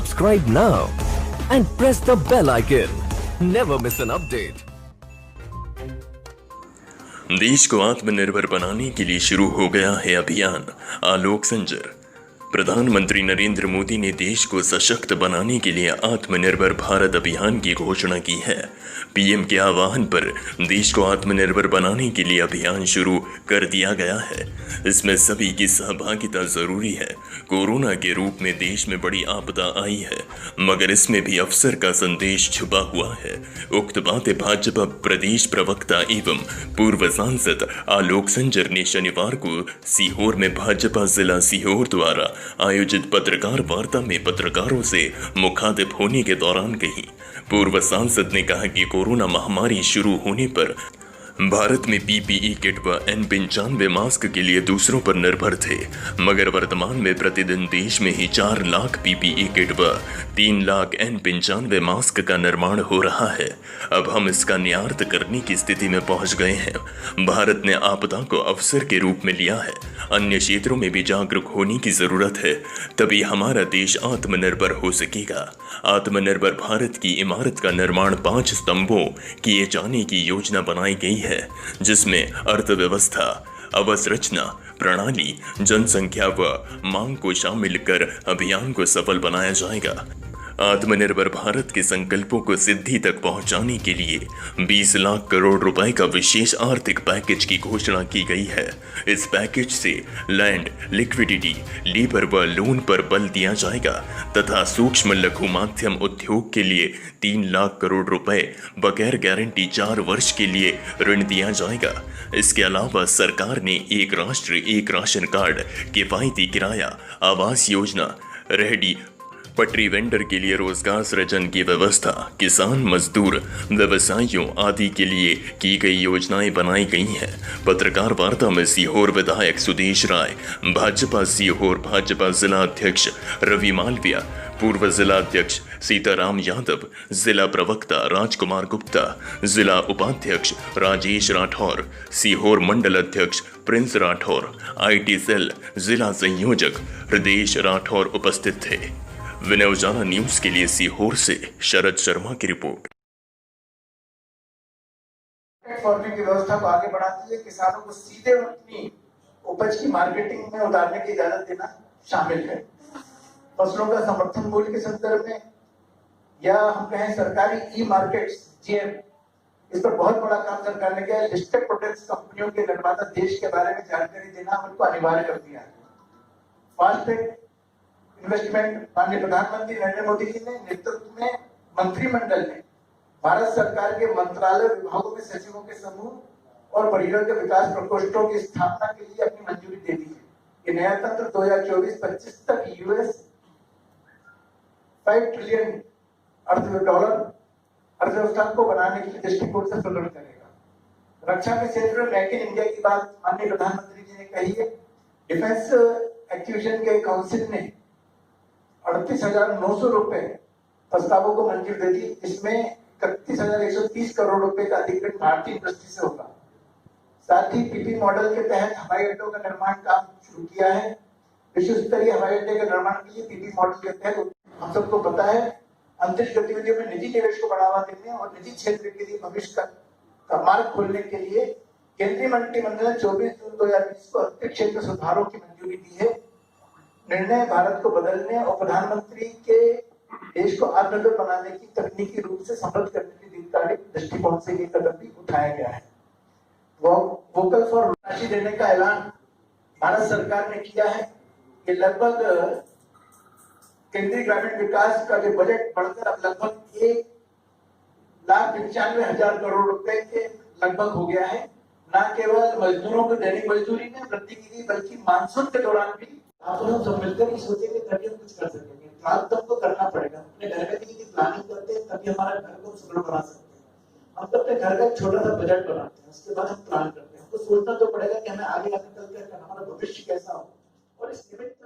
Subscribe now and press the bell icon. Never miss an update. देश को आत्मनिर्भर बनाने के लिए शुरू हो गया है अभियान आलोक संजर। प्रधानमंत्री नरेंद्र मोदी ने देश को सशक्त बनाने के लिए आत्मनिर्भर भारत अभियान की घोषणा की है। पीएम के आह्वान पर देश को आत्मनिर्भर बनाने के लिए अभियान शुरू कर दिया गया है। इसमें सभी की सहभागिता जरूरी है। कोरोना के रूप में देश में बड़ी आपदा आई है, मगर इसमें भी अवसर का संदेश छुपा हुआ है। उक्त बातें भाजपा प्रदेश प्रवक्ता एवं पूर्व सांसद आलोक संजर ने शनिवार को सीहोर में भाजपा जिला सीहोर द्वारा आयोजित पत्रकार वार्ता में पत्रकारों से मुखातिब होने के दौरान कही। पूर्व सांसद ने कहा कि कोरोना महामारी शुरू होने पर भारत में पीपीई किट व N95 मास्क के लिए दूसरों पर निर्भर थे, मगर वर्तमान में प्रतिदिन देश में ही 4 लाख पीपीई किट व 3 लाख N95 मास्क का निर्माण हो रहा है। अब हम इसका निर्यात करने की स्थिति में पहुंच गए हैं। भारत ने आपदा को अवसर के रूप में लिया है। अन्य क्षेत्रों में भी जागरूक होने की जरूरत है, तभी हमारा देश आत्मनिर्भर हो सकेगा। आत्मनिर्भर भारत की इमारत का निर्माण 5 स्तंभों किए जाने की योजना बनाई गई है, जिसमें अर्थव्यवस्था, अवसंरचना, प्रणाली, जनसंख्या व मांग को शामिल कर अभियान को सफल बनाया जाएगा। आत्मनिर्भर भारत के संकल्पों को सिद्धि तक पहुंचाने के लिए 20 लाख करोड़ रुपए का विशेष आर्थिक पैकेज की घोषणा की गई है। इस पैकेज से लैंड, लिक्विडिटी, लेबर व लोन पर बल दिया जाएगा तथा सूक्ष्म लघु माध्यम उद्योग के लिए 3 लाख करोड़ रुपए बगैर गारंटी 4 वर्ष के लिए ऋण दिया जाएगा। इसके अलावा सरकार ने एक राष्ट्र एक राशन कार्ड, किफायती किराया, आवास योजना, रेहड़ी पटरी वेंडर के लिए रोजगार सृजन की व्यवस्था, किसान, मजदूर, व्यवसायियों आदि के लिए की गई योजनाएं बनाई गई हैं। पत्रकार वार्ता में सीहोर विधायक सुदेश राय, भाजपा सीहोर भाजपा जिला अध्यक्ष रवि मालविया, पूर्व जिला अध्यक्ष सीताराम यादव, जिला प्रवक्ता राजकुमार गुप्ता, जिला उपाध्यक्ष राजेश राठौर, सीहोर मंडल अध्यक्ष प्रिंस राठौर, IT सेल जिला संयोजक हृदेश राठौर उपस्थित थे। विनय उजाला न्यूज के लिए सीहोर से शरद शर्मा की रिपोर्ट। फार्मिंग की व्यवस्था को आगे बढ़ाती है, किसानों को सीधे अपनी उपज की मार्केटिंग में उतारने की इजाजत देना शामिल है। फसलों का समर्थन मूल्य के संदर्भ में या हम कहें सरकारी ई मार्केट्स GM, इस पर बहुत बड़ा काम सरकार ने किया है। लिस्टेड प्रोडक्ट्स कंपनियों के निर्माता देश के बारे में जानकारी देना उनको अनिवार्य कर दिया है। फास्ट ट्रैक इन्वेस्टमेंट माननीय प्रधानमंत्री नरेंद्र मोदी जी ने नेतृत्व में मंत्रिमंडल ने भारत सरकार के मंत्रालय विभागों में सचिवों के समूह और परियोजना के विकास प्रकोष्ठों की स्थापना के लिए अपनी मंजूरी दे दी है। ये नया तंत्र 2024-25 तक US $5 ट्रिलियन डॉलर अर्थव्यवस्था को बनाने के दृष्टिकोण से सुदृढ़ करेगा। रक्षा के क्षेत्र में मेक इन इंडिया की बात माननीय प्रधानमंत्री जी ने कही है। डिफेंस एक्विजिशन के काउंसिल ने 38,900 रुपए प्रस्तावों को मंजूर दे दी। इसमें 31,130 करोड़ रुपए का अधिग्रहण भारतीय इंडस्ट्री से होगा। साथ ही पीपी मॉडल के तहत हवाई अड्डों का निर्माण काम शुरू किया है। विश्व स्तरीय हवाई अड्डे के निर्माण के लिए पीपी मॉडल के तहत हम सबको पता है अंतरिक्ष गतिविधियों में निजी निवेश को बढ़ावा देने और निजी क्षेत्र के लिए भविष्य का मार्ग खोलने के लिए केंद्रीय मंत्रिमंडल ने 24 जून 2020 को अंतरिक्ष क्षेत्र सुधारों की मंजूरी दी है। निर्णय भारत को बदलने और प्रधानमंत्री के देश को आत्मनिर्भर बनाने की तकनीकी रूप से समृद्ध करने के दीर्घकालिक दृष्टिकोण से ये कदम भी उठाया गया है। वोकल फॉर राशि देने का ऐलान भारत सरकार ने किया है। ये लगभग केंद्रीय ग्रामीण विकास का जो बजट बढ़कर अब लगभग 1,95,000 करोड़ रुपए के लगभग हो गया है। न केवल मजदूरों को दैनिक मजदूरी में वृद्धि की गई, बल्कि मानसून के दौरान भी आप लोग सब मिलकर ही सोचेंगे तभी हम कुछ कर सकेंगे। प्लान तो हमको करना पड़ेगा। अपने घर में की प्लानिंग करते हैं तभी हमारा घर को सुदृढ़ बना सकते हैं। हम तो अपने घर का एक छोटा सा बजट बनाते हैं, उसके बाद हम प्लान करते हैं। हमको सोचना तो पड़ेगा कि हमें आगे आगे चलकर हमारा भविष्य कैसा हो और इस निमित्त